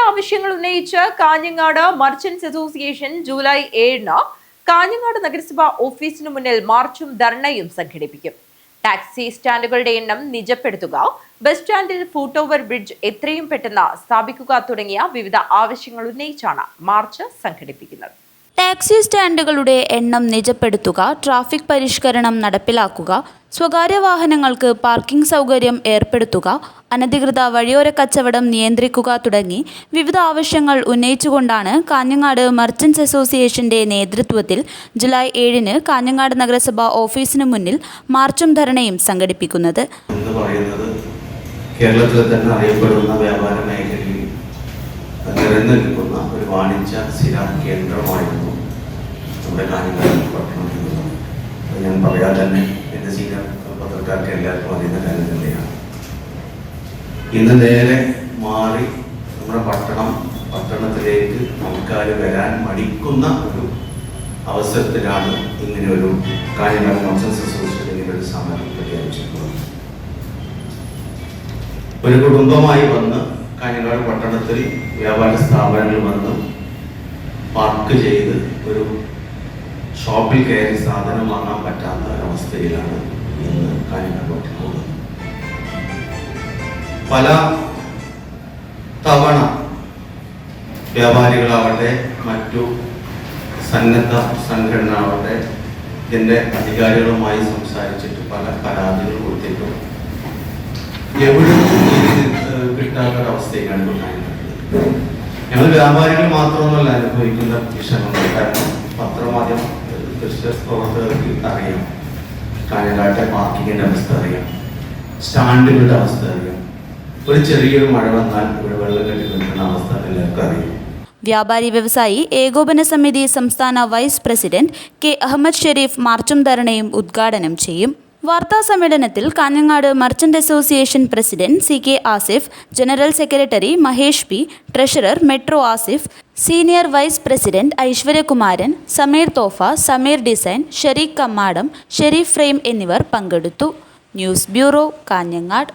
ആവശ്യങ്ങൾ ഉന്നയിച്ച് Kanhangad merchants association July 7-ന് കാഞ്ഞങ്ങാട് നഗരസഭ ഓഫീസിനു മുന്നിൽ മാർച്ചും ധർണയും സംഘടിപ്പിക്കും. ടാക്സി സ്റ്റാൻഡുകളുടെ എണ്ണം നിജപ്പെടുത്തുക, ബസ് സ്റ്റാൻഡിൽ ഫുട് ഓവർ ബ്രിഡ്ജ് എത്രയും പെട്ടെന്ന് സ്ഥാപിക്കുക തുടങ്ങിയ വിവിധ ആവശ്യങ്ങൾ ഉന്നയിച്ചാണ് മാർച്ച് സംഘടിപ്പിക്കുന്നത്. ടാക്സി സ്റ്റാൻഡുകളുടെ എണ്ണം നിജപ്പെടുത്തുക, ട്രാഫിക് പരിഷ്കരണം നടപ്പിലാക്കുക, സ്വകാര്യ വാഹനങ്ങൾക്ക് പാർക്കിംഗ് സൗകര്യം ഏർപ്പെടുത്തുക, അനധികൃത വഴിയോര കച്ചവടം നിയന്ത്രിക്കുക തുടങ്ങി വിവിധ ആവശ്യങ്ങൾ ഉന്നയിച്ചുകൊണ്ടാണ് കാഞ്ഞങ്ങാട് മർച്ചന്റ്സ് അസോസിയേഷന്റെ നേതൃത്വത്തിൽ ജൂലൈ 7-ന് കാഞ്ഞങ്ങാട് നഗരസഭ ഓഫീസിനു മുന്നിൽ മാർച്ചും ധർണയും സംഘടിപ്പിക്കുന്നത്. കേരളത്തിൽ തന്നെ അറിയപ്പെടുന്ന വ്യാപാര മേഖലയിൽ നിറഞ്ഞു നിൽക്കുന്ന ഒരു വാണിജ്യ സ്ഥിര കേന്ദ്രമായിരുന്നു നമ്മുടെ കാഞ്ഞങ്ങാട് പട്ടണം എന്നുള്ളത്. അത് ഞാൻ പറയാതെ തന്നെ എൻ്റെ സീനിയർ പത്രക്കാർക്ക് എല്ലാവർക്കും അറിയുന്ന കാര്യം തന്നെയാണ്. ഇന്ന് നേരെ മാറി നമ്മുടെ പട്ടണത്തിലേക്ക് ആൾക്കാർ വരാൻ മടിക്കുന്ന ഒരു അവസരത്തിലാണ് ഇങ്ങനെ ഒരു കാഞ്ഞങ്ങാട് മർച്ചന്റ്സ് അസോസിയേഷൻ ഇങ്ങനെ ഒരു സമരം പ്രഖ്യാപിച്ചിട്ടുള്ളത്. ഒരു കുടുംബമായി വന്ന് കാഞ്ഞങ്ങാട് പട്ടണത്തിൽ വ്യാപാര സ്ഥാപനങ്ങൾ വന്ന് പാർക്ക് ചെയ്ത് ഒരു ഷോപ്പിൽ കയറി സാധനം വാങ്ങാൻ പറ്റാത്ത ഒരവസ്ഥയിലാണ് ഇന്ന് കാഞ്ഞങ്ങാട് പട്ടണം ഉള്ളത്. പല തവണ വ്യാപാരികളാവട്ടെ മറ്റു സന്നദ്ധ സംഘടനയാവട്ടെ ഇതിൻ്റെ അധികാരികളുമായി സംസാരിച്ചിട്ട് പല പരാതികൾ കൊടുത്തിട്ടും എവിടെയും കിട്ടാത്തൊരവസ്ഥയാണ് ഉണ്ടായിരുന്നത്. ഞങ്ങൾ വ്യാപാരികൾ മാത്രമൊന്നുമല്ല അനുഭവിക്കുന്ന വിഷമങ്ങൾ. കാരണം പത്രമാധ്യമ പ്രവർത്തകർക്ക് അറിയാം, കാഞ്ഞങ്ങാട്ടെ പാർക്കിങ്ങിൻ്റെ അവസ്ഥ അറിയാം, സ്റ്റാൻഡുകളുടെ അവസ്ഥ അറിയാം. ഒരു ചെറിയൊരു മഴ വന്നാൽ ഇവിടെ വെള്ളം കെട്ടി നിൽക്കുന്ന അവസ്ഥ എല്ലാവർക്കും അറിയാം. വ്യാപാരി വ്യവസായി ഏകോപന സമിതി സംസ്ഥാന vice president K Ahmed Sharif മാർച്ചും ധർണയും ഉദ്ഘാടനം ചെയ്യും. വാർത്താ സമ്മേളനത്തിൽ Kanhangad merchant association president C K Asif, general secretary Mahesh P, treasurer Metro Asif, senior vice president Aishwaryakumaran, Sameer Thofa, Sameer design, Shareeq Kammadam, Sharif frame എന്നിവർ പങ്കെടുത്തു. News bureau, Kanhangad.